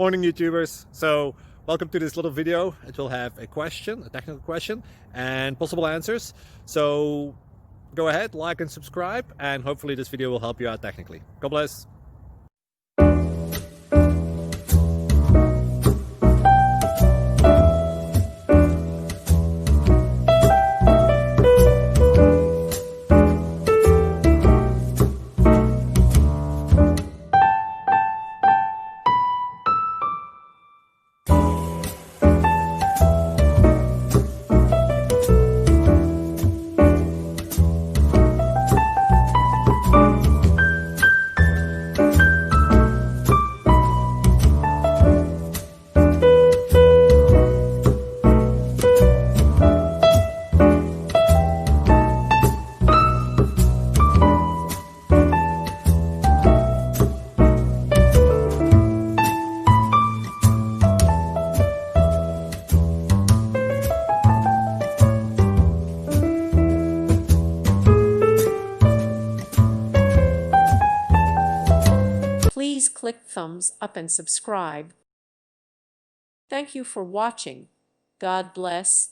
Morning YouTubers. So welcome to this little video. It will have a question, a technical question, and possible answers. So go ahead, like and subscribe, and hopefully this video will help you out technically. God bless. Please click thumbs up and subscribe. Thank you for watching. God bless.